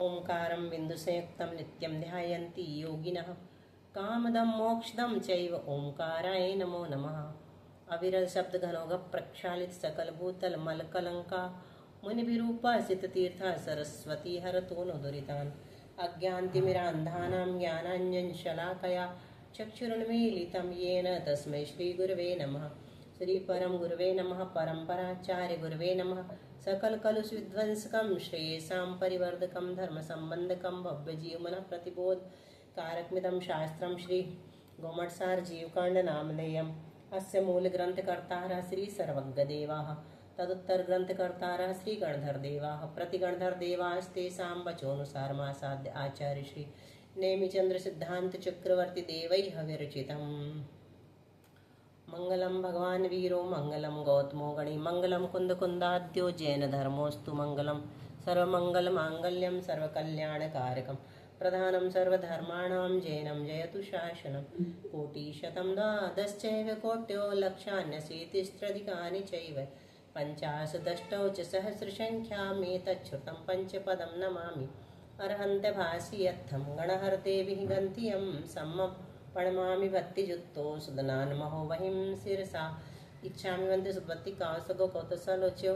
ओंकारं बिन्दुसंयुक्तं नित्यं ध्यायन्ति योगिनः कामदं मोक्षदं चैव ओंकाराय नमो नमः। अविरल शब्द घनोघ प्रक्षालित सकल भूतल मल कलंका मुनिभिरूपासित तीर्था सरस्वती हरतो नो दुरितान् अज्ञानतिमिरान्धानां ज्ञानाञ्जनशलाकया चक्षुरुन्मीलितं येन तस्मै श्रीगुरवे नमः। श्री परम गुरुवे नमः। परम्पराचार्य गुरुवे नमः। सकल कलुष विध्वंसकं श्रेयसां परिवर्धकं धर्म संबंधकं भव्य जीवमन प्रतिबोध कारकमिदं शास्त्रं श्री गोमटसार जीवकांड नामधेयम्। अस्य मूल ग्रंथकर्तारः श्री सर्वज्ञदेवाः तदुत्तर ग्रंथकर्तारः श्री गणधरदेवाः प्रतिगणधरदेवास्तेषां वचोनुसारमासाद्य आचार्य श्री नेमिचंद्र सिद्धांत चक्रवर्ती देवैः विरचितम्। मंगलम भगवान वीरो मंगलम गौतमो गणी मंगलम कुंद कुंदाद्यो जैन धर्मोस्तु मंगलम सर्वमंगल मांगल्यम सर्वकल्याणकारकम प्रधानम सर्वधर्माणां जैनम जयतु शासनम कोटिशतं द्वादश्चैव कोट्यो लक्षान्यशीतिस्त्रधिकानि चैव पञ्चाशदष्टौ च सहस्रसङ्ख्यामेतच्छ्रुतं पञ्चपदं नमामि अर्हन्त भासि यत्थं गणहरदेभिः गन्तियं सम्मं प्रणमामि भक्तियुक्तो सुदनान्महो वहिं शिरसा इच्छामि वन्दे सुपत्ति कासगो कौतसलोच्यो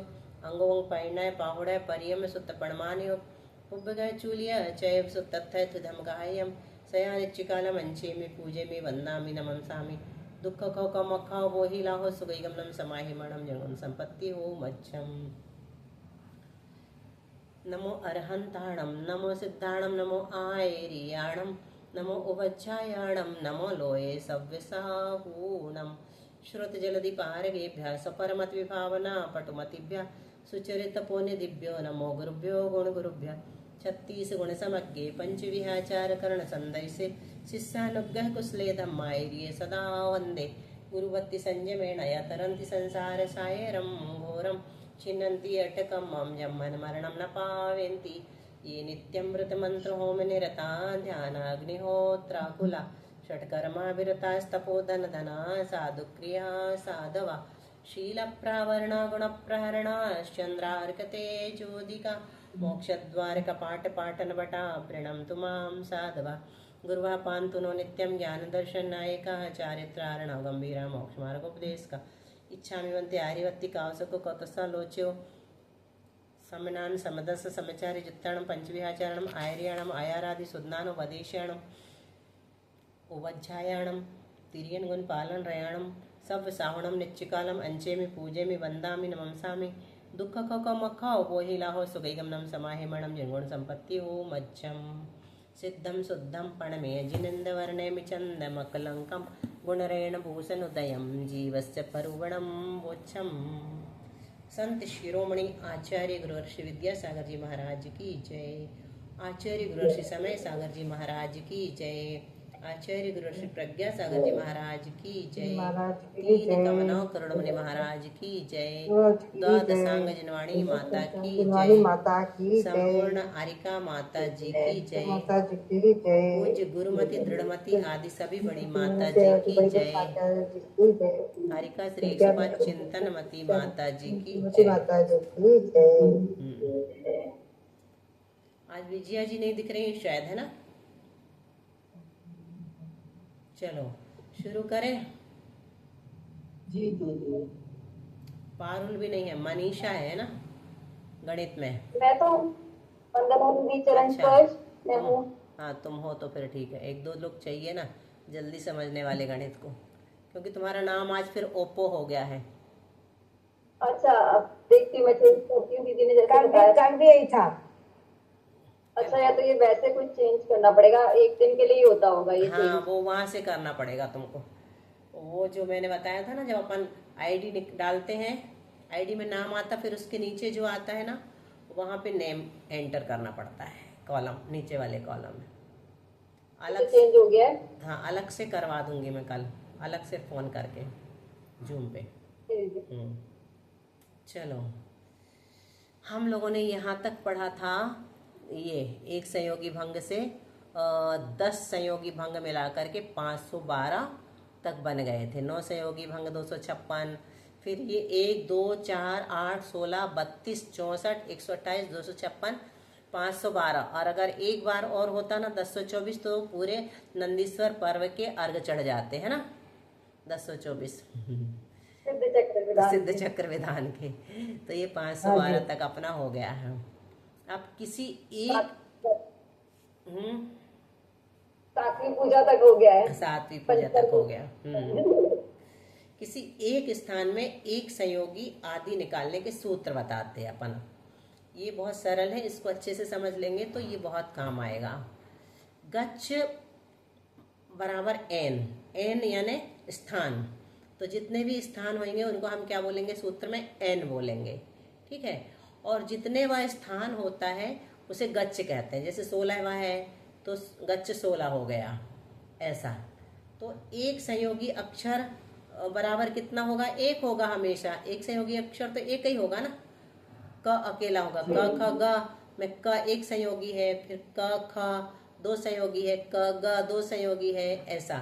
अंगों पैणाय पाहुड़ाय परियम सुत पणमान्यो उब्बगय चूलिया चैव सुतत्थय तुधम गायम सयानिच्चिकालम अंचेमि पूजेमि वन्दामि नमंसामि दुःख खौ कमखाओ बोहि लाहो सुगैगमनं समाहि मणं जंगम संपत्ति हो मच्छम। नमो अरहंताणं नमो सिद्धाणं नमो आयरियाणं नमो उभच्छायाणं नमो लोये सव्यसाहूणं श्रुतजलधिपारगेभ्यः सपरमतिविभावना पटुमतिभ्यः सुचरितपोनिदिभ्यो नमो गुरुभ्यो गुणगुरुभ्यः। 36 गुण समज्ञे पंचविहाचार संदर्शे शिष्यानुग्रह कुशले धम्मायर्ये सदा वंदे गुरुवत्ति संयमेण यतरन्ति संसार सायरं घोरं छिन्नन्ति अटकं मम जम्मन मरणं न पावयन्ति ये नित्यं व्रतमन्त्र होम निरता ध्यानाग्निहोत्राकुला षट्कर्माभिरतास्तपोधन धना साधुक्रिया साधवा शीलप्रावरणा गुणप्रहरणाश्चन्द्रार्कते ज्योतिका मोक्षद्वार कपाट पाटन बटा प्रणमतु मां साधवा गुरुवा पान्तु नो नित्यं ज्ञानदर्शन नायकः चारित्रारण गंभीरा मोक्षमार्गोपदेशका इच्छामि वन्ते आर्यवत्ति कावसको कौतसालोच्यो समनान समदस समचारि जुत्ताणं पंचविहाचारणम् आयर्याणम् आयारादि सुदनानो वदेशाणम् उवज्झायाणं तिरियन गुण पालन रयाणं सब साहुणं निच्चिकालम् अंचेमि पूजेमि वन्दामि नमंसामि दुःख खौ मखाओ बोहि लाहो सुगैगमनं समाहिमणं जंगुण संपत्ति हो मज्जम सिद्धं शुद्धं पणमेय जिनेन्द्रवर्णेमि चन्दमकलङ्कं गुणरेण भूषणोदयं जीवस्य परुवणं वोच्छम्। संत शिरोमणि आचार्य गुरु श्री विद्यासागर जी महाराज की जय। आचार्य गुरु श्री समय सागर जी महाराज की जय। आचार्य गुरु श्री प्रज्ञा सागर जी महाराज की जय। तीन कमनौ करुणमणि महाराज की जय। द्वादशांग जनवाणी माता की जय। संपूर्ण आरिका माता जी की जय। पूज्य गुरुमति दृढ़मति आदि सभी बड़ी माता जी की जय। हरिका श्री 105 चिंतनमती माता जी की जय। आज विजया जी नहीं दिख रही शायद, है ना? चलो शुरू करें। जी जी। पारुल भी नहीं है, मनीषा है ना गणित में? मैं तो चरण स्पर्श मैं हूँ। हाँ तुम हो तो फिर ठीक है। एक दो लोग चाहिए ना जल्दी समझने वाले गणित को, क्योंकि तुम्हारा नाम आज फिर ओप्पो हो गया है। अच्छा अब देखती मैं चेंज करती हूँ। दीदी ने जैसे बताया कल भी यही था। अच्छा या तो ये वैसे कुछ चेंज करना पड़ेगा, एक दिन के लिए ही होता होगा ये? हाँ वो वहाँ से करना पड़ेगा तुमको। वो जो मैंने बताया था ना, जब अपन आईडी डालते हैं, आईडी में नाम आता, फिर उसके नीचे जो आता है ना वहाँ पे नेम एंटर करना पड़ता है, कॉलम नीचे वाले कॉलम में। अलग चेंज हो गया है? हाँ अलग से करवा दूंगी मैं कल, अलग से फोन करके जूम पे। चलो हम लोगों ने यहाँ तक पढ़ा था, ये एक संयोगी भंग से 10 संयोगी भंग मिला करके 512 तक बन गए थे। 9 संयोगी भंग 256, फिर ये 1 2 4 8 16 32 64 128 256 512, और अगर एक बार और होता ना 1024 तो पूरे नंदीश्वर पर्व के अर्घ चढ़ जाते हैं ना 1024 सिद्ध चक्र विधान सिद्ध के। चक्र विधान के। तो ये हाँ 512 जी। तक अपना हो गया है। अब किसी एक हम्म, सातवीं पूजा तक हो गया है। 7वीं पूजा तक हो गया। किसी एक स्थान में एक संयोगी आदि निकालने के सूत्र बताते हैं अपन। ये बहुत सरल है, इसको अच्छे से समझ लेंगे तो ये बहुत काम आएगा। गच्छ बराबर एन, एन यानी स्थान, तो जितने भी स्थान होंगे उनको हम क्या बोलेंगे, सूत्र में एन बोलेंगे, ठीक है। और जितने वह स्थान होता है उसे गच्छ कहते हैं। जैसे 16वां है तो गच्छ 16 हो गया, ऐसा। तो एक संयोगी अक्षर बराबर कितना होगा, एक होगा हमेशा। एक संयोगी अक्षर तो एक ही होगा ना, क अकेला होगा, क ख ग में क एक संयोगी है, फिर क ख दो संयोगी है, क ग दो संयोगी है, ऐसा।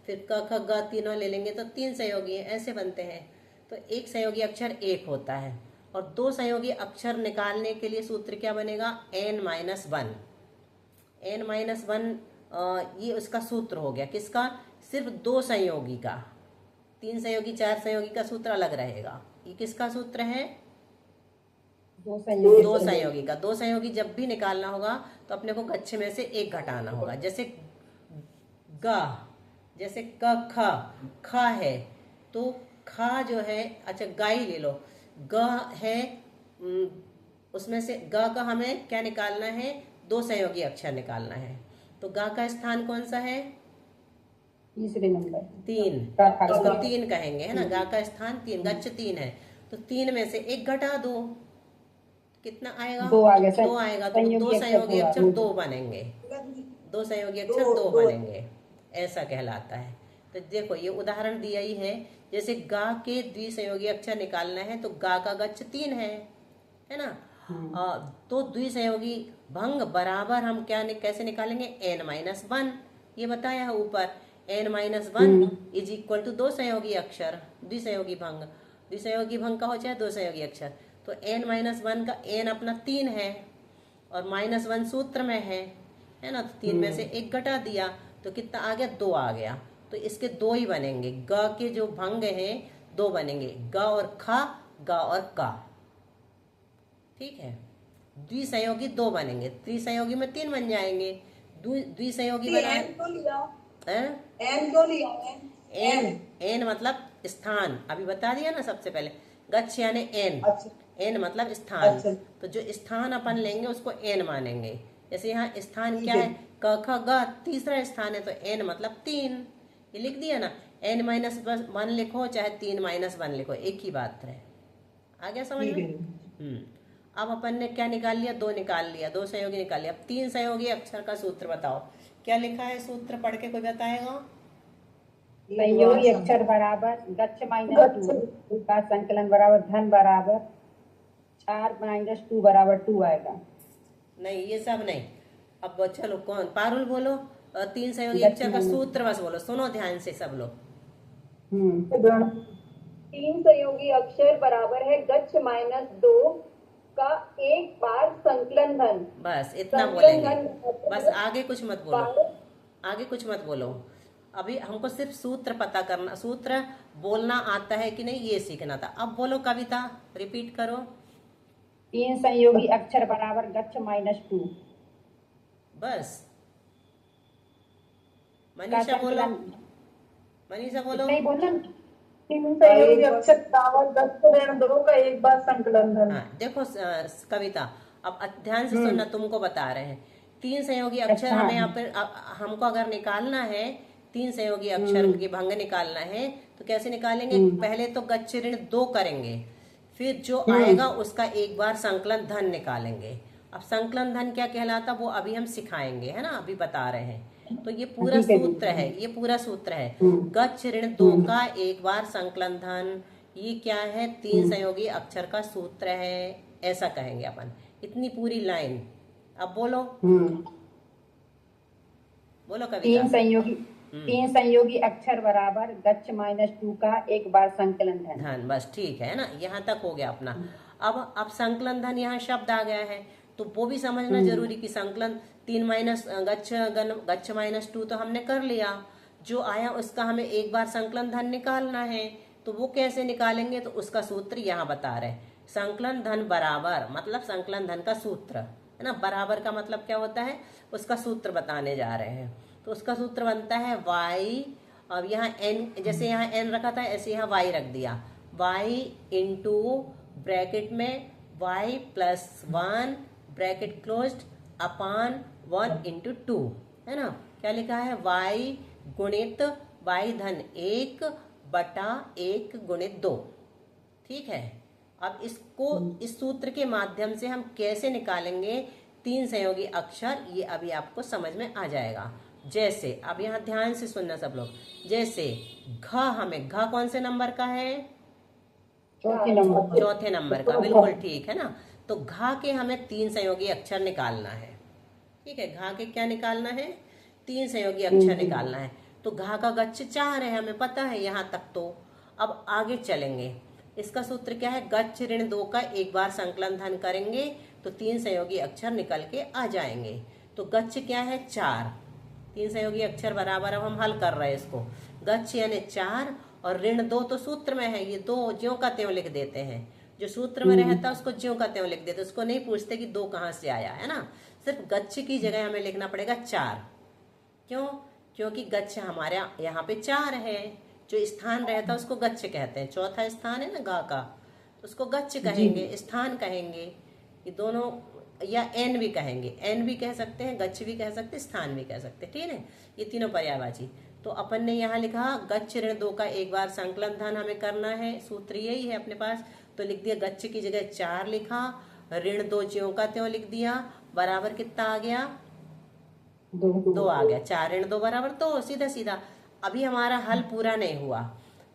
फिर क ख ग तीनों ले लेंगे तो 3 संयोगी है, ऐसे बनते हैं। तो एक संयोगी अक्षर एक होता है। और 2 संयोगी अक्षर निकालने के लिए सूत्र क्या बनेगा, n-1। n-1 ये उसका सूत्र हो गया, किसका, सिर्फ 2 संयोगी का। 3 संयोगी 4 संयोगी का सूत्र अलग रहेगा। ये किसका सूत्र है, 2 संयोगी। 2 संयोगी का। 2 संयोगी जब भी निकालना होगा तो अपने को गच्छ में से एक घटाना होगा। जैसे ग, जैसे क ख, ख है तो ख जो है, अच्छा गाय ले लो, ग है, उसमें से ग का हमें क्या निकालना है, 2 संयोगी अक्षर निकालना है। तो ग का स्थान कौन सा है, तीसरे नंबर 3, इसको 3 कहेंगे, है ना। गा का स्थान 3, गच्छ 3 है तो 3 में से एक घटा दो, कितना आएगा, 2 आ गया। 2 आएगा। तो 2 संयोगी अक्षर 2 बनेंगे, 2 संयोगी अक्षर 2 बनेंगे, ऐसा कहलाता है। तो देखो ये उदाहरण दिया ही है। जैसे गा के द्विसंयोगी अक्षर निकालना है तो गा का गच्छ 3 है ना। तो द्विसंयोगी भंग बराबर हम क्या कैसे निकालेंगे, n-1, ये बताया है ऊपर। n-1 इज इक्वल टू 2 संयोगी अक्षर, द्विसंयोगी भंग। द्विसंयोगी भंग का हो चाहे 2 संयोगी अक्षर, तो n-1 का n अपना 3 है और -1 सूत्र में है ना। तो 3 में से एक घटा दिया तो कितना आ गया, 2 आ गया। तो इसके 2 ही बनेंगे, ग के जो भंग हैं 2 बनेंगे, ग और ख, ग और क, ठीक है। द्विसंयोगी 2 बनेंगे, त्रिसंयोगी में 3 बन जाएंगे। द्विसंयोगी बना एन मतलब स्थान, अभी बता दिया ना सबसे पहले, गच्छ यानी एन, एन मतलब स्थान। तो जो स्थान अपन लेंगे उसको एन मानेंगे। जैसे यहाँ स्थान क्या है, क ख ग, तीसरा स्थान है तो एन मतलब 3, ये लिख दिया ना। n-1 लिखो चाहे 3-1 लिखो, एक ही बात है। आ गया समझ में। अब अपन ने क्या निकाल लिया, 2 निकाल लिया, 2 संयोगी निकाल लिया। अब 3 संयोगी अक्षर का सूत्र बताओ, क्या लिखा है, सूत्र पढ़ के कोई बताएगा। संयोगी अक्षर बराबर गच्छ -2 का संकलन बराबर धन बराबर 4 - 2 बराबर 2 आएगा। नहीं ये सब नहीं। अब चलो कौन, पारुल बोलो 3 संयोगी अक्षर का सूत्र बस बोलो, सुनो ध्यान से सब लोग। 3 संयोगी अक्षर बराबर है गच्छ -2 का एक बार संकलन धन। बस इतना बोलेंगे, बस आगे कुछ मत बोलो, आगे कुछ मत बोलो। अभी हमको सिर्फ सूत्र पता करना, सूत्र बोलना आता है कि नहीं ये सीखना था। अब बोलो कविता, रिपीट करो। 3 संयोगी अक्षर बराबर गच्छ -2। बस मनीषा बोलो, मनीषा बोलो। नहीं बोलना, 3 संयोगी अक्षर बराबर गच्छ-2 का एक बार संकलन धन। हाँ देखो कविता, अब ध्यान से सुनना, तुमको बता रहे हैं। 3 संयोगी अक्षर हमें यहाँ पर हमको अगर निकालना है, 3 संयोगी अक्षर के भंग निकालना है तो कैसे निकालेंगे, पहले तो गच्छ ऋण 2 करेंगे, फिर जो आएगा उसका एक बार संकलन धन निकालेंगे। अब संकलन धन क्या कहलाता वो अभी हम सिखाएंगे, है ना, अभी बता रहे हैं। तो ये पूरा सूत्र है, ये पूरा सूत्र है, गच्छ ऋण 2 का एक बार संकलन धन। ये क्या है, 3 संयोगी अक्षर का सूत्र है, ऐसा कहेंगे अपन, इतनी पूरी लाइन। अब बोलो, बोलो कविता। 3 संयोगी अक्षर बराबर गच्छ -2 का एक बार संकलन धन। बस ठीक है ना, यहाँ तक हो गया अपना। अब संकलन धन, यहाँ शब्द आ गया है तो वो भी समझना जरूरी कि संकलन 3 माइनस गच्छ माइनस 2 तो हमने कर लिया, जो आया उसका हमें एक बार संकलन धन निकालना है। तो वो कैसे निकालेंगे, तो उसका सूत्र यहाँ बता रहे, संकलन धन बराबर, मतलब संकलन धन का सूत्र है ना, बराबर का मतलब क्या होता है, उसका सूत्र बताने जा रहे हैं। तो उसका सूत्र बनता है y, अब यहाँ n, जैसे यहाँ n रखा था ऐसे यहाँ y रख दिया, y इंटू ब्रैकेट में y प्लस 1 ब्रैकेट क्लोज्ड अपान 1 इंटू 2, है ना। क्या लिखा है, y गुणित y धन 1 बटा 1 गुणित 2, ठीक है। अब इसको इस सूत्र के माध्यम से हम कैसे निकालेंगे 3 संयोगी अक्षर, ये अभी आपको समझ में आ जाएगा। जैसे अब यहाँ ध्यान से सुनना सब लोग, जैसे घ, हमें घ कौन से नंबर का है, चौथे नंबर का, बिल्कुल ठीक है ना। तो घ के हमें 3 संयोगी अक्षर निकालना है, ठीक है। घ के क्या निकालना है, 3 संयोगी अक्षर निकालना है। तो घ का गच्छ 4 है, हमें पता है यहाँ तक। तो अब आगे चलेंगे, इसका सूत्र क्या है, गच्छ ऋण 2 का एक बार संकलन धन करेंगे तो 3 संयोगी अक्षर निकल के आ जाएंगे। तो गच्छ क्या है, 4, 3 संयोगी अक्षर बराबर, अब हम हल कर रहे हैं इसको, गच्छ यानी 4 और ऋण 2 तो सूत्र में है, ये 2 ज्यों का त्यों लिख देते हैं, जो सूत्र में रहता है उसको ज्यों का त्यों लिख देते, उसको नहीं पूछते कि 2 कहाँ से आया, है ना। सिर्फ गच्छ की जगह हमें लिखना पड़ेगा 4, क्यों, क्योंकि गच्छ हमारे यहाँ पे 4 है, जो स्थान रहता है उसको गच्छ कहते हैं, चौथा स्थान है ना गा का, तो उसको गच्छ कहेंगे, स्थान कहेंगे, ये दोनों, या एन भी कहेंगे, एन भी कह सकते हैं, गच्छ भी कह सकते हैं, स्थान भी कह सकते हैं, ठीक है। ये तीनों पर्यायवाची। तो अपन ने यहाँ लिखा गच्छ ऋण 2 का एक बार संकलन धन हमें करना है, सूत्र यही है अपने पास। तो लिख दिया, गच्छ की जगह 4 लिखा, ऋण 2 ज्यों का त्यों लिख दिया, बराबर कितना आ गया, 2 आ गया, 4 ऋण 2 बराबर 2, सीधा सीधा। अभी हमारा हल पूरा नहीं हुआ,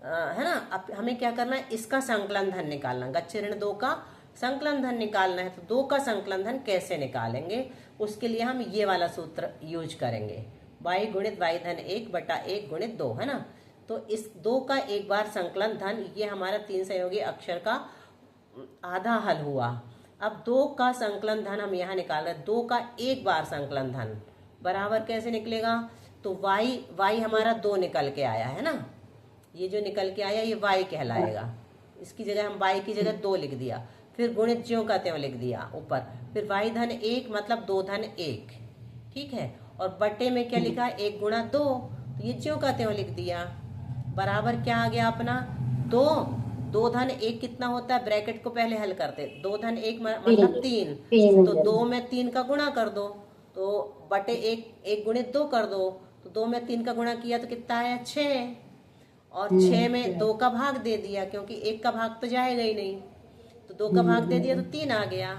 है ना। अब हमें क्या करना है, इसका संकलन धन निकालना, गच्छ ऋण 2 का संकलन धन निकालना है। तो 2 का संकलन धन कैसे निकालेंगे, उसके लिए हम ये वाला सूत्र यूज करेंगे, y गुणित y धन 1 बटा 1 गुणित 2, है ना। तो इस 2 का एक बार संकलन धन, ये हमारा 3 संयोगी अक्षर का आधा हल हुआ। अब 2 का संकलन धन हम यहाँ निकाल रहे हैं, 2 का एक बार संकलन धन बराबर कैसे निकलेगा, तो y हमारा 2 निकल के आया है ना, ये जो निकल के आया ये y कहलाएगा, इसकी जगह हम y की जगह 2 लिख दिया, फिर गुणित ज्यों का त्यों लिख दिया ऊपर, फिर y धन 1 मतलब 2 धन 1, ठीक है। और बटे में क्या लिखा है, 1 गुणा 2, तो ये ज्यों का त्यों लिख दिया, बराबर क्या आ गया अपना 2 धन 1 कितना होता है, ब्रैकेट को पहले हल करते, 2 धन 1 मतलब 3, तो 2 में 3 का गुणा कर दो, तो बटे 1 गुणित 2 कर दो, तो 2 में 3 का गुणा किया तो कितना आया 6, और 6 में 2 का भाग दे दिया, क्योंकि 1 का भाग तो जाएगा ही नहीं, तो 2 का भाग दे दिया तो 3 आ गया,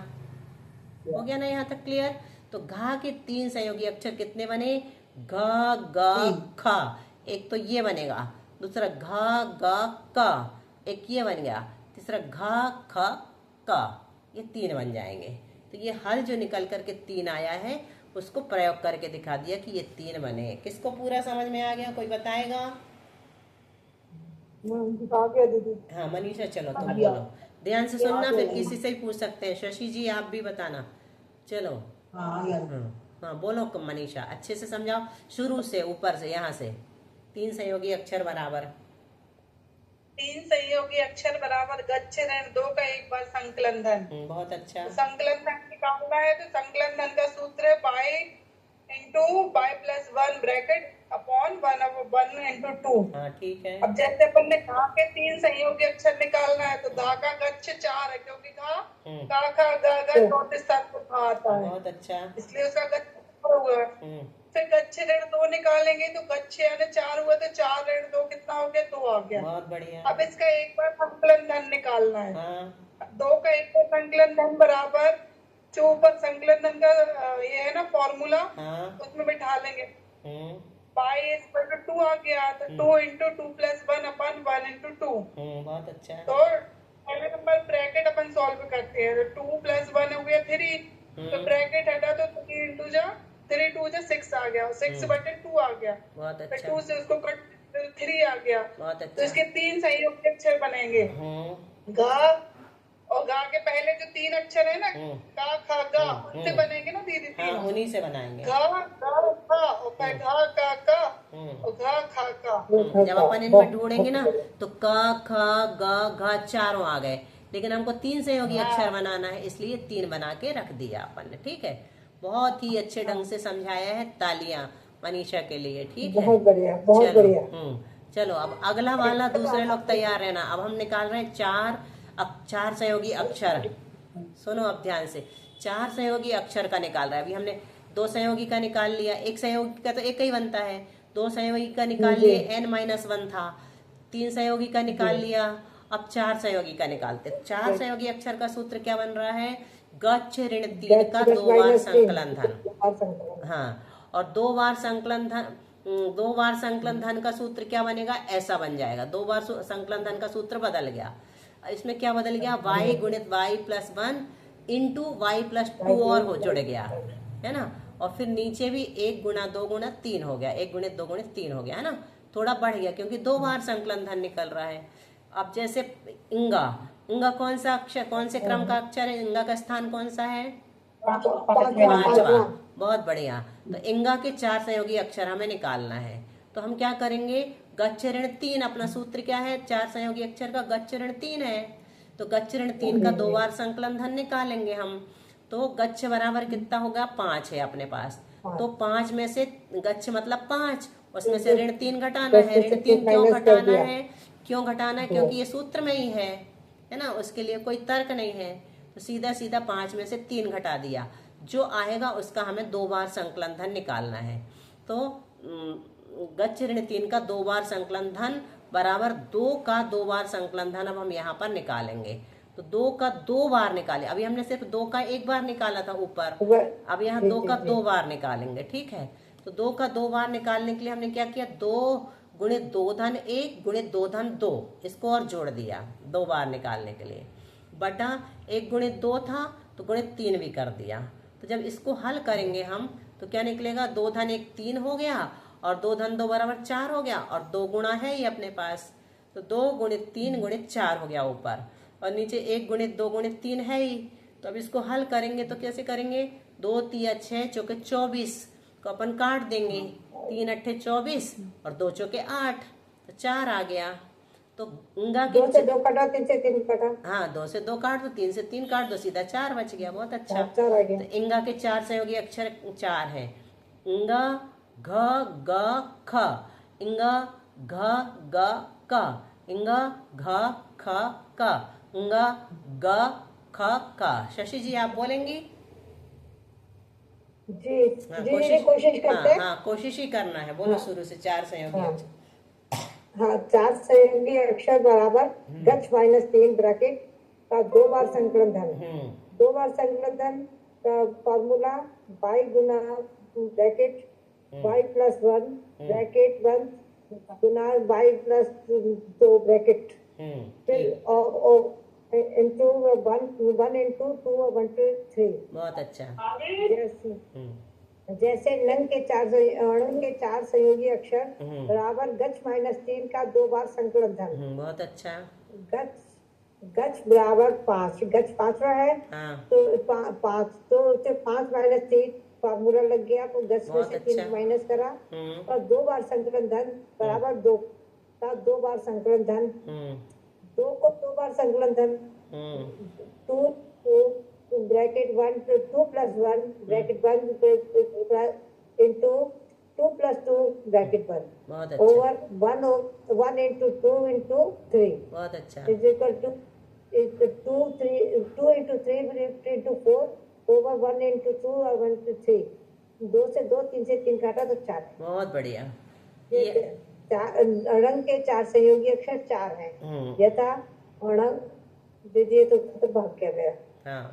हो गया ना यहाँ तक क्लियर। तो घा के 3 संयोगी अक्षर कितने बने, घ ग ख, एक तो ये बनेगा, दूसरा घ ग क, एक ये बन गया, तीसरा घ ख क, ये 3 बन जाएंगे। तो ये हल जो निकल करके 3 आया है उसको प्रयोग करके दिखा दिया कि ये 3 बने। किसको पूरा समझ में आ गया, कोई बताएगा। दीदी। हाँ मनीषा, चलो तुम बोलो, ध्यान से सुनना, फिर किसी से ही पूछ सकते हैं। शशि जी आप भी बताना, चलो। हाँ बोलो मनीषा, अच्छे से समझाओ, शुरू से ऊपर से, यहाँ से 3 संयोगी अक्षर बराबर, 3 संयोगी अक्षर बराबर गच्छ ऋण 2 का एक बार संकलन धन। बहुत अच्छा। तो संकलन धन निकालना है, तो संकलन धन का सूत्र है y into y plus 1 bracket upon 1 into 2। हाँ ठीक है। अब जैसे अपन ने घा के 3 संयोगी अक्षर निकालना है, तो धा का गच्छ 4 है, क्योंकि घा का खा ग चौथे स्थान पर घा आता है, बहुत अच्छा, इसलिए उसका गच्छ 4 हुआ। फिर गच्छ ऋण 2 निकालेंगे, तो गच्छ यानी 4 हुआ, तो 4 ऋण 2 कितना हो गया, 2 आ गया। बहुत बढ़िया। अब इसका एक बार संकलन धन निकालना है। हाँ। 2 का एक बार संकलन धन बराबर, जो ऊपर संकलन धन का ये है ना फॉर्मूला, हाँ। उसमें बिठा लेंगे, y is equal to 2 आ गया, तो 2 इंटू 2 प्लस 1 अपन 1 इंटू 2। बहुत अच्छा। तो पहले नंबर ब्रैकेट अपन सॉल्व करते हैं, तो 2 प्लस 1 हो गया 3, तो ब्रैकेट हटा तो 3 इंटू जा 3 2 जा 6 आ गया, 6 बटे 2 आ गया, बहुत अच्छा। तो 2 से उसको कट 3 आ गया। बहुत अच्छा। तो इसके 3 संयोगी अक्षर बनेंगे, ग और गा के पहले जो 3 अक्षर है ना, हम्म। का खा गा, उनसे बनेंगे ना दीदी हाँ, 3। उन्हीं से बनाएंगे। घा गा खा और फिर घा का का हम्म। और घा खा का। जब अपन इनमें ढूंढेंगे ना तो क ख ग घ चारों आ गए, लेकिन हमको 3 सहयोगी अक्षर बनाना है, इसलिए 3 बना के रख दिया अपन ने। ठीक है, बहुत ही अच्छे ढंग से समझाया है। तालियां मनीषा के लिए। ठीक है, बहुत बढ़िया, बहुत चलो। बढ़िया। चलो अब अगला वाला, दूसरे लोग तैयार रहना। अब हम निकाल रहे हैं 4 सहयोगी अक्षर। सुनो अब ध्यान से, 4 सहयोगी अक्षर का निकाल रहा है। अभी हमने 2 सहयोगी का निकाल लिया, 1 सहयोगी का तो एक ही बनता है। 2 सहयोगी का निकाल लिए, n-1 था। 3 सहयोगी का निकाल लिया, अब 4 सहयोगी का निकालते। 4 सहयोगी अक्षर का सूत्र क्या बन रहा है? गच्छ ऋण 3 का 2 बार संकलन धन। हाँ, और 2 बार संकलन धन, 2 बार संकलन धन का सूत्र क्या बनेगा? ऐसा बन जाएगा। 2 बार संकलन धन का सूत्र बदल गया। इसमें क्या बदल गया? y गुणित y+1 इंटू y+2 और हो जुड़ गया, है ना। और फिर नीचे भी 1 गुणा 2 गुणा 3 हो गया, 1 गुणित 2 गुणित 3 हो गया, है ना। थोड़ा बढ़ गया क्योंकि 2 बार संकलन धन निकल रहा है। अब जैसे इंगा, इंगा कौन सा अक्षर, कौन से क्रम का अक्षर है? इंगा का स्थान कौन सा है? 5वां। बहुत बढ़िया। तो इंगा के 4 सहयोगी अक्षर हमें निकालना है। तो हम क्या करेंगे? गच्छ ऋण 3, अपना सूत्र क्या है? 4 सहयोगी अक्षर का गच्छ ऋण 3 है। तो गच्छ ऋण 3 का 2 बार संकलन धन निकालेंगे हम। तो गच्छ बराबर कितना होगा? 5 है अपने पास। तो 5 में से गच्छ मतलब 5, उसमें से ऋण 3 घटाना है। ऋण 3 क्यों घटाना है? क्यों घटाना है? क्योंकि ये सूत्र में ही है ना, उसके लिए कोई तर्क नहीं है। तो सीधा सीधा 5 में से 3 घटा दिया। जो आएगा उसका हमें 2 बार संकलन धन निकालना है। तो गच्छ ऋण 3 का 2 बार संकलन धन बराबर 2 का 2 बार संकलन धन अब हम यहाँ पर निकालेंगे। तो 2 का 2 बार निकाले। अभी हमने सिर्फ 2 का 1 बार निकाला था ऊपर, अब यहाँ 2 का 2 बार निकालेंगे। ठीक है, तो 2 का 2 बार निकालने के लिए हमने क्या किया? 2 गुणित 2 धन 1 गुणित 2 धन 2, इसको और जोड़ दिया 2 बार निकालने के लिए, बटा 1 गुणित 2 था तो गुणित 3 भी कर दिया। तो जब इसको हल करेंगे हम तो क्या निकलेगा? 2 धन 1 3 हो गया और 2 धन 2 बराबर 4 हो गया, और 2 गुणा है ही अपने पास, तो 2 गुणित 3 गुणित 4 हो गया ऊपर, और नीचे 1 गुणित 2 गुणित 3 है ही। तो अब इसको हल करेंगे तो कैसे करेंगे? 2 3 6 चौके 24 को अपन काट देंगे, 3 8 24 और 2 चौके 8, तो 4 आ गया। तो इंगा के 2 से 2 काटा, 3 से 3 काटा। हाँ, 2 से 2 काट दो, 3 से 3 काट दो, सीधा 4 बच गया। बहुत अच्छा। 4 आ गया। तो इंगा के 4 सहयोगी अक्षर 4 हैं। इंगा घ ग ख, इंगा घ ग क, इंगा घ ख क, इंगा ग ख क। शशि जी आप बोलेंगी? जी हाँ, जी, कोशिश करते हैं। हाँ, कोशिश ही करना है। बोलो शुरू से 4 सहयोगी अक्षर। हाँ, 4 सहयोगी अक्षर बराबर गच्छ -3 ब्रैकेट का 2 बार संकलन धन। 2 बार संकलन धन का फॉर्मूला y गुना ब्रैकेट y+1 ब्रैकेट 1 गुना y+2 ब्रैकेट, फिर इंटू 1 इंटू 2 1 2 3। बहुत अच्छा। जैसे नंग के 4 सहयोगी अक्षर बराबर गच्छ -3 का 2 बार संकलन धन। बहुत अच्छा। गच्छ बराबर 5, गच्छ 5वां है। हाँ। तो 5 तो 5 -3 फार्मूला लग गया, तो गच्छ में से 3 माइनस करा, और 2 बार संकलन धन बराबर 2 का 2 बार संकलन धन। 2 को 2 बार संकलन धन, 2 ब्रैकेट 1 2 + 1 ब्रैकेट 1 इंटू 2 + 2 ब्रैकेट 1 बहुत अच्छा। ओवर 1 इंटू 2 इंटू 3 बहुत अच्छा। Is equal to 2 into 3 into 4 over 1 into 2 और 1 इंटू 3। 2 से 2, 3 से 3 काटा तो 4। बहुत बढ़िया। अणंग के 4 सहयोगी अक्षर 4 हैं। यथा अणंग दीजिए, तो भाग क्या गया। हाँ,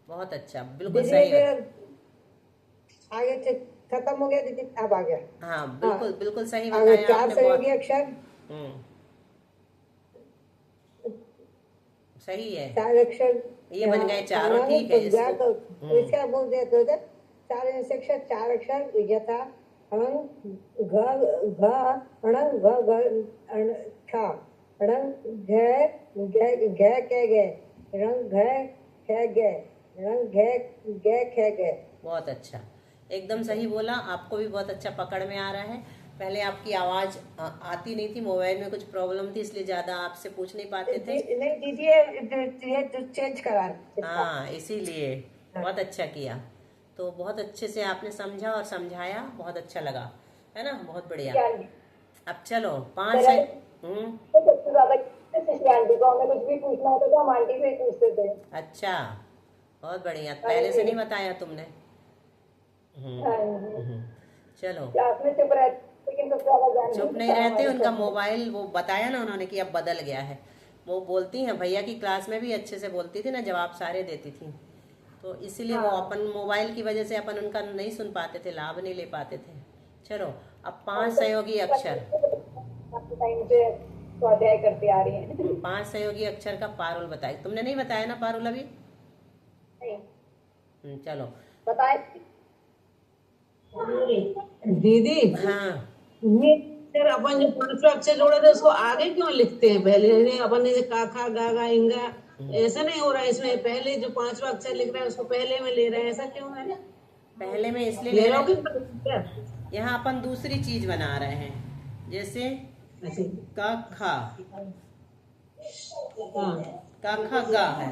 बहुत अच्छा, बिल्कुल सही है। आगे खत्म हो गया दीदी, अब आ गया। हाँ, बिल्कुल बिल्कुल सही बताया 4 आपने। सहयोगी अक्षर सही है। 4 अक्षर ये बन गए चारों। ठीक है, इसका बोल दिया तो 4 अक्षर 4 अक्षर यथा अणंग घ अणंग घ ख अणंग घ घ के गे रंग घ ख ग, रंग घ ग ख ग। बहुत अच्छा, एकदम सही बोला। आपको भी बहुत अच्छा पकड़ में आ रहा है। पहले आपकी आवाज आती नहीं थी, मोबाइल में कुछ प्रॉब्लम थी, इसलिए ज्यादा आपसे पूछ नहीं पाते थे। नहीं दीदी, ये जो चेंज करा इसका। हाँ, इसीलिए बहुत अच्छा किया। तो बहुत अच्छे से आपने समझा और समझाया, बहुत अच्छा लगा, है ना, बहुत बढ़िया। शिष्यांडी अब चलो 5 से तो सबसे ज्यादा शिष्यांडी को हमें कुछ भी पूछना होता तो हम आंटी से ही पूछते थे। अच्छा, बहुत बढ़िया। पहले से नहीं बताया तुमने। हाँ जी, चलो, क्लास में चुप रहते लेकिन सबसे ज्यादा ज्ञान चुप नहीं रहते। उनका मोबाइल वो बताया ना उन्होंने कि अब बदल गया है। वो बोलती हैं, भैया की क्लास में भी अच्छे से बोलती थी ना, जवाब सारे देती थी। तो इसीलिए वो अपन मोबाइल की वजह से अपन उनका नहीं सुन पाते थे, लाभ नहीं ले पाते थे। चलो, अब 5 सहयोगी अक्षर। टाइम से स्वाध्याय करती आ रही है। 5 सहयोगी अक्षर का पारुल बताए। तुमने नहीं बताया ना पारुल अभी? नहीं चलो। बताए दीदी, हाँ, ये अक्षर अपन जो पांचवा अक्षर जोड़े थे उसको आगे क्यों लिखते हैं? पहले अपन ने का खा गा गा इंगा, ऐसा नहीं हो रहा है इसमें? पहले जो पांचवा अक्षर लिख रहे हैं उसको पहले में ले रहे हैं, ऐसा क्यों है? पहले में इसलिए ले ले लो रहे कि क्या? यहाँ अपन दूसरी चीज बना रहे हैं, जैसे ऐसे। का खा, हाँ, का खा गा है,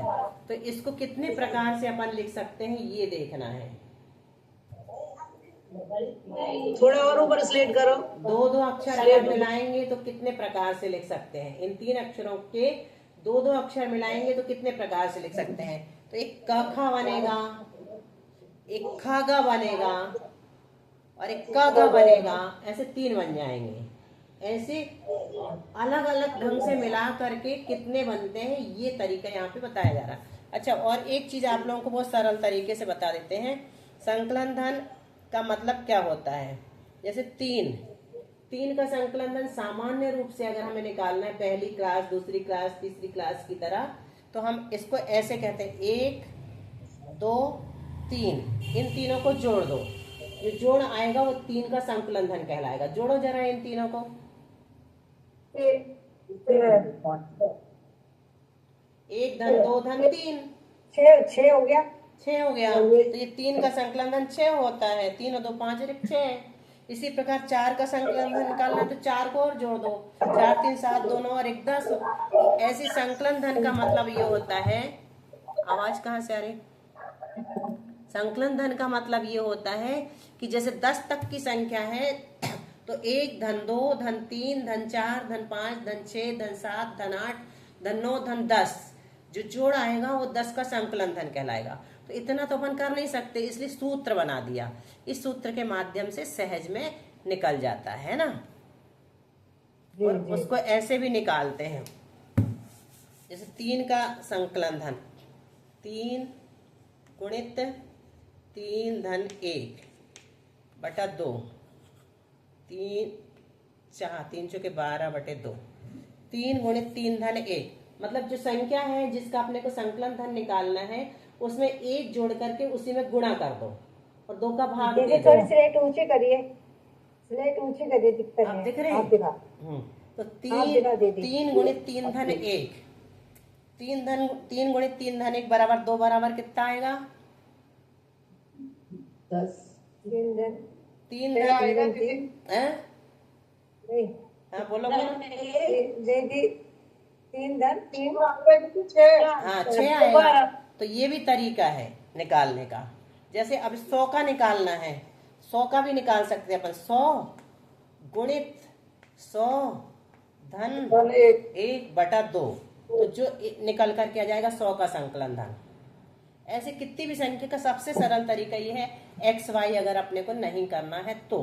तो इसको कितने प्रकार से अपन लिख सकते हैं ये देखना है। थोड़ा और ऊपर स्लेट करो। दो अक्षर अगर मिलाएंगे तो कितने प्रकार से लिख सकते हैं? इन 3 अक्षरों के दो अक्षर मिलाएंगे तो कितने प्रकार से लिख सकते हैं? तो एक क खा बनेगा, एक खा गा बनेगा और एक का गा बनेगा। ऐसे 3 बन जाएंगे। ऐसे अलग अलग ढंग से मिला करके कितने बनते हैं ये तरीका यहाँ पे बताया जा रहा है। अच्छा, और एक चीज आप लोगों को बहुत सरल तरीके से बता देते हैं। संकलन धन का मतलब क्या होता है? जैसे 3 का संकलन धन सामान्य रूप से अगर हमें निकालना है, पहली क्लास, दूसरी क्लास, तीसरी क्लास की तरह, तो हम इसको ऐसे कहते हैं, 1 2 3। इन तीनों को जोड़ दो, जो जोड़ आएगा वो 3 का संकलन धन कहलाएगा। जोड़ो जरा इन तीनों को। 1 धन 2 धन 3, 6 हो गया। 6 हो गया। तो ये 3 का संकलन धन 6 होता है। 3 और 2 5 और 6। इसी प्रकार 4 का संकलन धन निकालना है तो 4 को और जोड़ दो, 4 3 7 2 9 और 1 10। ऐसे संकलन धन का मतलब ये होता है, आवाज कहाँ से आ रही? संकलन धन का मतलब ये होता है कि जैसे 10 तक की संख्या है तो 1 धन 2 धन 3 धन 4 धन 5 धन 6 धन 7 धन 8 धन 9 धन 10, जो जोड़ आएगा वो 10 का संकलन धन कहलाएगा। तो इतना तो अपन कर नहीं सकते, इसलिए सूत्र बना दिया। इस सूत्र के माध्यम से सहज में निकल जाता है ना। और उसको ऐसे भी निकालते हैं, जैसे 3 का संकलन धन 3 गुणित 3 धन 1 बटा 2, 3 चौके 12 बटे 2, 3 गुणित 3 धन 1। मतलब जो संख्या है जिसका अपने को संकलन धन निकालना है उसमें 1 जोड़ करके उसी में गुणा कर दो और 2 का भाग दे दो। थोड़ी स्लेट ऊंची करिए, स्लेट ऊंची करिए, दिखता आप नहीं दिख है। रहे आप हैं? दिखा। तो दिखा दीदी। 3 गुणित 3 धन 1, 3 गुणित 3 धन 1 बराबर 2 बराबर कितना आएगा? 10। 3 धन 3 आएगा धन दीदी। हैं? नहीं, हाँ बोलो बोलो। दीदी 3 धन 3 आएगा दीदी, 6। हाँ 6 आएगा। तो ये भी तरीका है निकालने का। जैसे अब 100 का निकालना है, 100 का भी निकाल सकते हैं अपन। 100 गुणित 100 धन 1 बटा 2, तो जो निकल करके आ जाएगा 100 का संकलन धन। ऐसे कितनी भी संख्या का सबसे सरल तरीका ये है, एक्स वाई अगर अपने को नहीं करना है तो।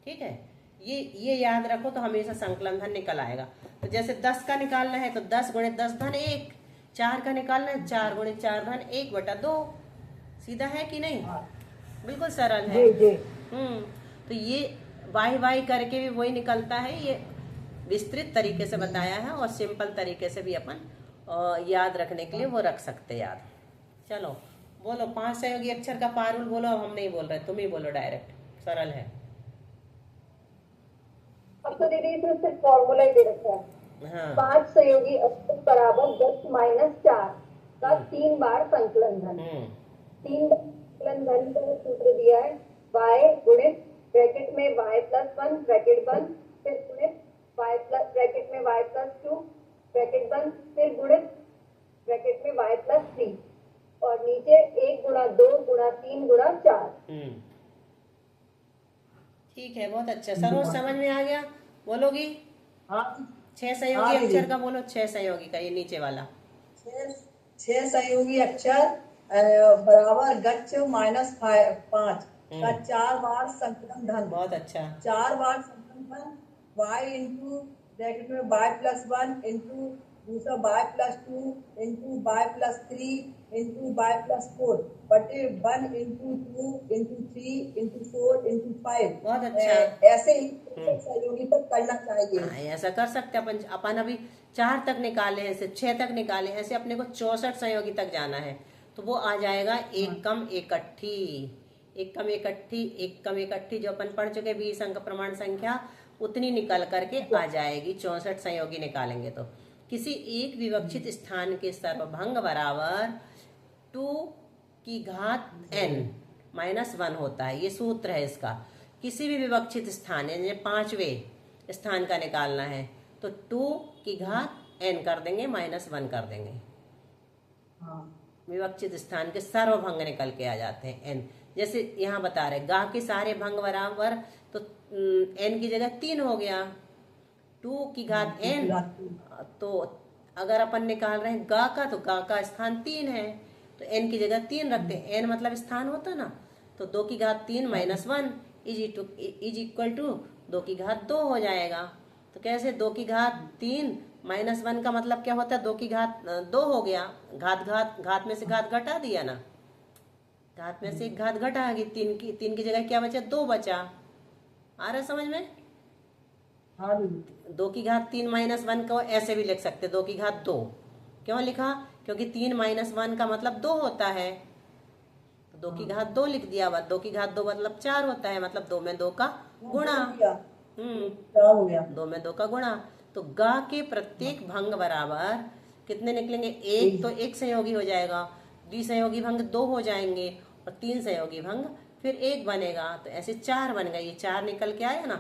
ठीक है, ये याद रखो तो हमेशा संकलन धन निकल आएगा। तो जैसे 10 का निकालना है तो 10 गुणित 10 धन 1, 4 का निकालना है 4 गुणित 4 धन 1 बटा 2। सीधा है कि नहीं? बिल्कुल सरल है। तो ये वाई करके भी वही निकलता है। ये विस्तृत तरीके से बताया है और सिंपल तरीके से भी अपन याद रखने के लिए वो रख सकते याद। चलो बोलो 5 सहयोगी अक्षर का पारुल बोलो। अब हम नहीं बोल रहे, तुम ही बोलो डायरेक्ट, सरल है। अब तो दीदी इसमें सिर्फ फॉर्मूला ही दे रखा है। हाँ 5 सहयोगी अक्षर बराबर 10 - 4। का 3 बार संकलन धन। 3 बार संकलन धन का सूत्र दिया है y गुणित ब्रैकेट में y प्लस 1 ब्रैकेट बंद, फिर गुणित y प्लस ब्रैकेट में y प्लस 2 ब्रैकेट बंद, फिर गुणित ब्रैकेट में y प्लस 3 और नीचे 1 गुणा 2 गुणा 3 गुणा 4। ठीक है, बहुत अच्छा। सरोज समझ में आ गया? बोलोगी? हाँ 6 सहयोगी अक्षर का बोलो। 6 सहयोगी का, ये नीचे वाला। 6 सहयोगी अक्षर बराबर गच्छ माइनस 5 का 4 बार संकलन धन। बहुत अच्छा। 4 बार संकलन धन y इंटू ब्रैकेट में y प्लस 1 इंटू दूसरा y plus 2 into y plus 3 into y plus 4 बटे 1 इंटू 2 इंटू 3 इंटू 4 इंटू 5। बहुत अच्छा। ऐसे ही सहयोगी तक करना चाहिए। हाँ, ऐसा कर सकते हैं अपन अभी 4 तक निकाले हैं, ऐसे 6 तक निकाले हैं, ऐसे अपने को 64 सहयोगी तक जाना है। तो वो आ जाएगा एक कम इकट्ठी, एक कम इकट्ठी, एक कम इकट्ठी जो अपन पढ़ चुके 20 अंक प्रमाण संख्या, उतनी निकल करके आ जाएगी। 64 संयोगी निकालेंगे तो किसी एक विवक्षित स्थान के सर्वभंग बराबर 2 की घात n माइनस 1 होता है। ये सूत्र है इसका। किसी भी विवक्षित स्थान यानी 5वें स्थान का निकालना है तो 2 की घात n कर देंगे, माइनस 1 कर देंगे। विवक्षित स्थान के सर्वभंग निकल के आ जाते हैं n। जैसे यहाँ बता रहे गा के सारे भंग बराबर, तो n की जगह 3 हो गया। 2 की घात n, तो अगर अपन निकाल रहे हैं गा का, तो गा का स्थान 3 है, तो n की जगह 3 रखते हैं। n मतलब स्थान होता ना, तो 2 की घात 3 माइनस 1 इज इक्वल टू 2 की घात 2 हो जाएगा। तो कैसे 2 की घात 3 माइनस 1 का मतलब क्या होता है? 2 की घात 2 हो गया। घात में से घात घटा दिया ना, घात में से एक घात घटा गई। 3 की जगह क्या बचा? 2 बचा। आ रहा समझ में? 2 की घात 3 माइनस 1 को ऐसे भी लिख सकते, 2 की घात 2। क्यों लिखा? क्योंकि 3 माइनस 1 का मतलब 2 होता है, तो 2 की घात 2 लिख दिया। 2 की घात 2 मतलब 4 होता है, मतलब 2 में 2 का गुणा। 2 में 2 का गुणा। तो गा के प्रत्येक भंग बराबर कितने निकलेंगे? 1, तो 1 संयोगी हो जाएगा, द्विसंयोगी भंग 2 हो जाएंगे, और 3 संयोगी भंग फिर 1 बनेगा। तो ऐसे 4 बन गए। ये 4 निकल के आया ना,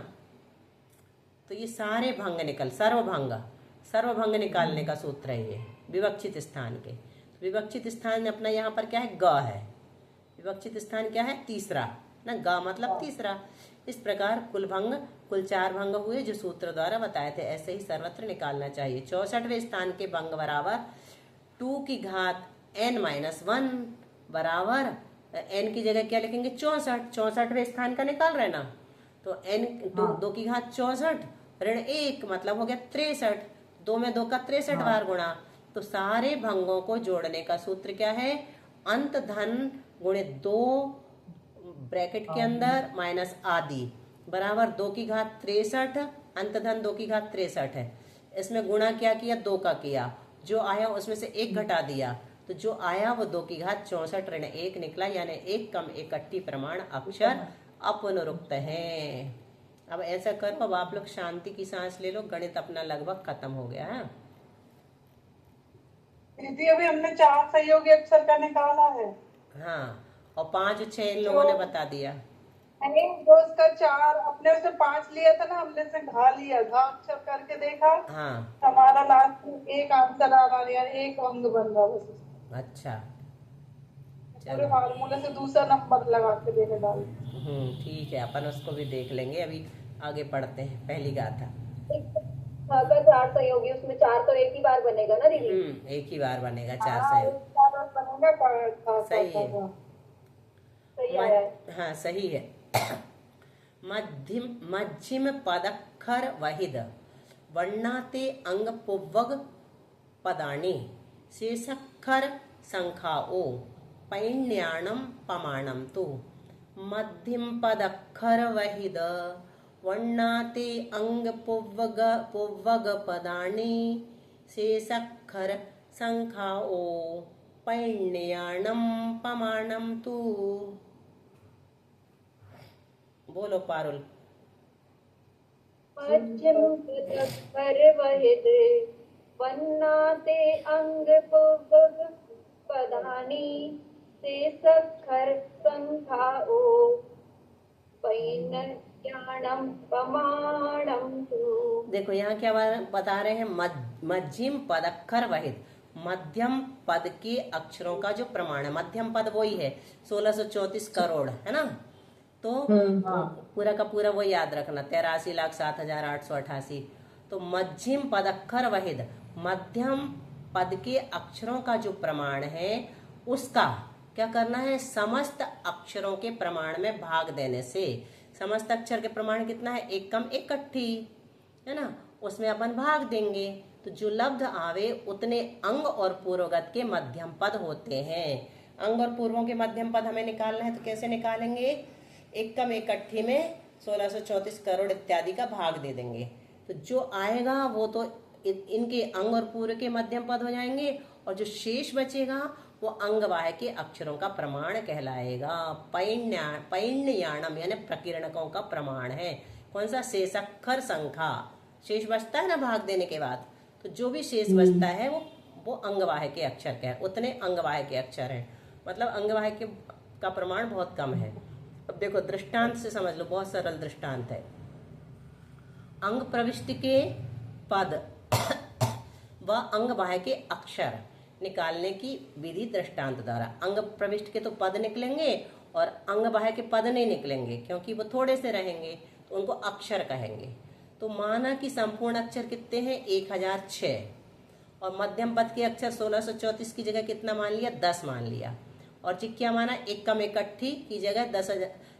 तो ये सारे भंग निकल, सर्वभंग निकालने का सूत्र है ये विवक्षित स्थान के। विवक्षित स्थान अपना यहाँ पर क्या है? ग है। विवक्षित स्थान क्या है? तीसरा ना, ग मतलब तीसरा। इस प्रकार कुल 4 भंग हुए जो सूत्र द्वारा बताए थे, ऐसे ही सर्वत्र निकालना चाहिए। 64वें स्थान के भंग बराबर 2 की घात n माइनस 1 बराबर n की जगह क्या लिखेंगे? 64। 64वें स्थान का निकाल रहे ना, तो n 2 की घात 64 ऋण 1 मतलब हो गया 63। 2 में 2 का 63 बार गुणा। तो सारे भंगों को जोड़ने का सूत्र क्या है? अंत धन गुणित 2 ब्रैकेट के अंदर माइनस आदि बराबर 2 की घात 63, अंत धन 2 की घात 63 है। इसमें गुणा क्या किया? 2 का किया, जो आया उसमें से 1 घटा दिया, तो जो आया वो 2 की घात 64 ऋण 1 निकला, यानी एक कम इकट्ठी प्रमाण अक्षर अपुनरुक्त है। अब ऐसा करो, अब आप लोग शांति की सांस ले लो। गणित अपना लगभग खत्म हो गया है। दीदी अभी हमने 4 सहयोगी अक्षर का निकाला है। हाँ, और 5 और 6 इन लोगों ने बता दिया। नहीं, जो उसका 4 अपने से 5 लिया था ना, हमने से घा लिया, घा अक्षर करके देखा। हाँ, हमारा लास्ट में एक आंसर आ रहा है, एक अंग बन रहा बस। अच्छा, पूरे फार्मूले से दूसरा नंबर लगा के देने डाल। ठीक है, अपन उसको भी देख लेंगे। अभी आगे पढ़ते हैं। पहली गाथा। अगर 4 सहयोगी, उसमें 4 तो एक ही बार बनेगा ना दीदी? एक ही बार बनेगा 4 सहयोग। सही है, सही आया है। हाँ सही है। मध्यम पदक्षर वहिद वर्णाते अंग पुव्वग पदानी शेषक्षर संख्याओ पैण्याणम पमाणम तु। मध्यम पदक्षर वहिद वर्णाते अंग पुव्वग पदानी शेषक्षर संख्याओ पैण्याणम पमाणम तु। बोलो पारुल। मध्यम पदक्षर वहिद वर्णाते अंग पुव्वग पदानि शेषखर संख्याओ पैनज्ञानम प्रमाणम तु। देखो यहाँ क्या बता रहे हैं, मध्यम पदक्षर वहित, मध्यम पद के अक्षरों का जो प्रमाण है, मध्यम पद वही है 1634 करोड़, है ना। तो पूरा का पूरा वो याद रखना, 83,07,888। तो मध्यम पदक्षर वहित, मध्यम पद के अक्षरों का जो प्रमाण है उसका क्या करना है, समस्त अक्षरों के प्रमाण में भाग देने से। समस्त अक्षर के प्रमाण कितना है, एक कम इकट्ठी, है ना, उसमें अपन भाग देंगे तो जो लब्ध आवे उतने अंग और पूर्वगत के मध्यम पद होते हैं। अंग और पूर्वों के मध्यम पद हमें निकालना है तो कैसे निकालेंगे, एक कम इकट्ठी में 1634 करोड़ इत्यादि का भाग दे देंगे, तो जो आएगा वो तो इनके अंग और पूर्व के मध्यम पद हो जाएंगे, और जो शेष बचेगा वो अंगवाह के अक्षरों का प्रमाण कहलाएगा। पैण्ययाणम यानी प्रकीर्णकों का प्रमाण है। कौन सा, शेषाक्षर संख्या, शेष बचता है ना भाग देने के बाद, तो जो भी शेष बचता है वो अंगवाह के अक्षर के हैं, उतने अंगवाह के अक्षर हैं, मतलब अंगवाह के का प्रमाण बहुत कम है। अब देखो दृष्टांत से समझ लो, बहुत सरल दृष्टांत है। अंग प्रविष्टि के पद व अंगवाह के अक्षर निकालने की विधि दृष्टांत द्वारा। अंग प्रविष्ट के तो पद निकलेंगे और अंगवाह के पद नहीं निकलेंगे, क्योंकि वो थोड़े से रहेंगे, तो उनको अक्षर कहेंगे। तो माना कि संपूर्ण अक्षर कितने हैं, 1006, और मध्यम पद के अक्षर 1634 की जगह कितना मान लिया, 10 मान लिया, और जी क्या माना, एक कम इकट्ठी की जगह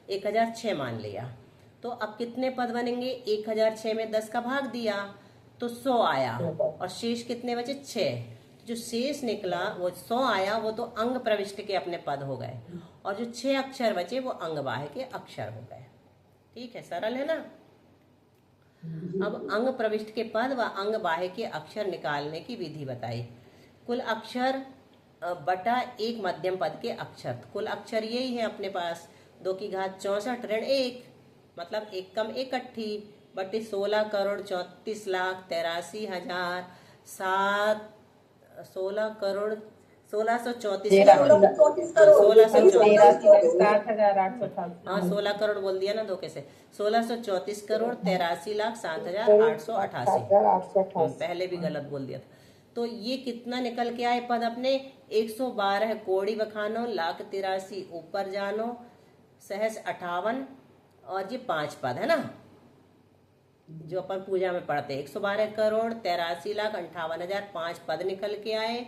1006 मान लिया। तो अब कितने पद बनेंगे, 1006 में 10 का भाग दिया तो 100 आया, और शेष कितने बचे, 6। जो शेष निकला वो 100 आया, वो तो अंग प्रविष्ट के अपने पद हो गए, और जो 6 अक्षर बचे वो अंगवाह के अक्षर हो गए। ठीक है, सरल है ना। अब अंग प्रविष्ट के पद व अंगवाह के अक्षर निकालने की विधि बताई। कुल अक्षर बटा एक मध्यम पद के अक्षर, कुल अक्षर यही है अपने पास, 2 की घात 64 ऋण 1, मतलब एक कम इकट्ठी बटे 16 करोड़ बोल दिया ना धोखे से, 1634 करोड़ 83,07,888, पहले भी गलत बोल दिया था। तो ये कितना निकल के आए पद अपने, 112 कोड़ी बखानो, 1,83,000 ऊपर जानो, सहस 58, और ये 5 पद है ना जो अपन पूजा में पढ़ते हैं। 112 करोड़ 83,58,000 5 पद निकल के आए।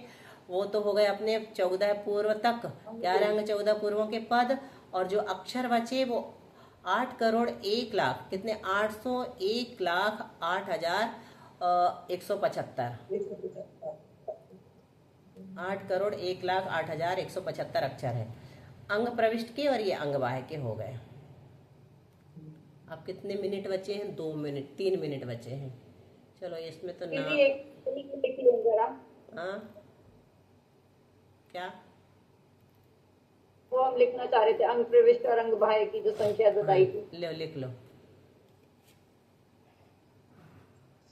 वो तो हो गए अपने 14 पूर्व तक, 11 अंग 14 पूर्वों के पद, और जो अक्षर बचे वो 8 करोड़ 1 लाख, कितने, 801,08,175, 8 करोड़ 1,08,175 अक्षर है अंग प्रविष्ट के, और ये अंगवाह के हो गए। अब कितने मिनट बचे हैं, 2 मिनट, 3 मिनट बचे हैं। चलो इसमें तो ना, हाँ क्या, वो हम लिखना चाह रहे थे, अंग प्रविष्ट और अंग बाह्य की जो संख्या बताई थी। लो लिख लो,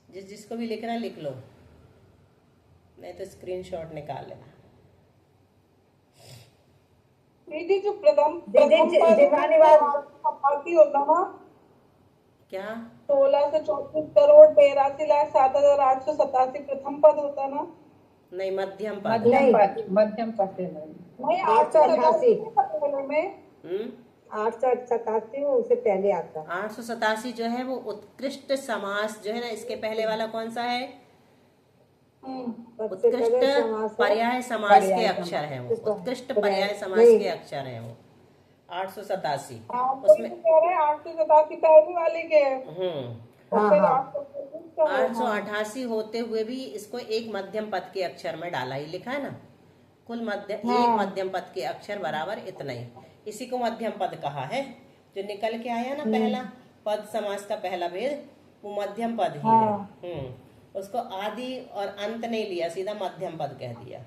जिसको भी लिखना लिख लो, नहीं तो स्क्रीनशॉट निकाल लेना। दीदी जो प्रथम होता ना, क्या, 1634 करोड़ 83,07,887 प्रथम पद होता ना, नहीं मध्यम पद, मध्यम पद नहीं 888 में 887 उसे पहले आता। 887 जो है वो उत्कृष्ट समास जो है ना, इसके पहले वाला कौन सा है, उत्कृष्ट पर्याय समास के अक्षर हैं वो, उत्कृष्ट पर्याय समास के अक्षर हैं वो 887। उसमें 887 पहले वाले के 888 होते हुए भी इसको एक मध्यम पद के अक्षर में डाला ही, लिखा है ना, कुल एक मध्यम पद के अक्षर बराबर इतना ही, इसी को मध्यम पद कहा है। जो निकल के आया ना पहला पद, समास का पहला भेद, वो मध्यम पद ही है। उसको आदि और अंत नहीं लिया, सीधा मध्यम पद कह दिया।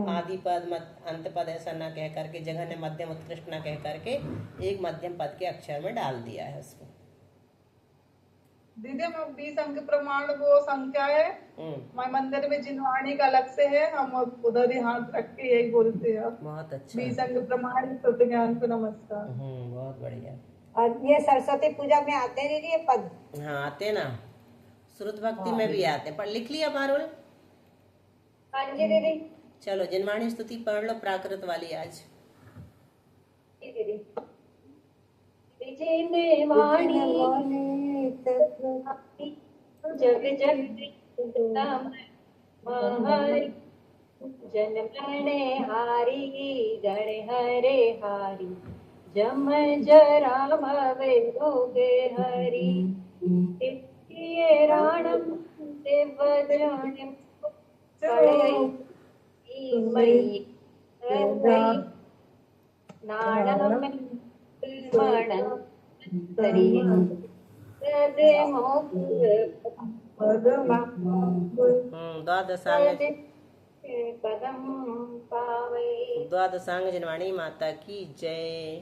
आदि पद अंत पद ऐसा ना कह करके, जगह ने मध्यम उत्कृष्ट ना कह करके एक मध्यम पद के अक्षर में डाल दिया है उसको। दीदी हम 20 अंक प्रमाण वो संख्या है, मैं मंदिर में जिनवाणी का अलग से है, हम उधर ही हाथ रख के यही बोलते हैं। बहुत अच्छा। 20 अंक प्रमाण शुद्ध ज्ञान को नमस्कार। बहुत बढ़िया। और ये सरस्वती पूजा में आते हैं दीदी ये पद? हाँ आते ना, श्रुत भक्ति में भी आते हैं। पर लिख लिया पारुल? हाँ जी दीदी। चलो जिनवाणी स्तुति पढ़ लो, प्राकृत वाली आज। जी दीदी। जिनवाणी जग जग महरी जनमने हारी गण हरे हारी जम जराम वेदोगे हरि राणम देवजन मई नाणम मणं हरि दे द्वादशांग पदम पावे। द्वादशांग जिनवाणी माता की जय।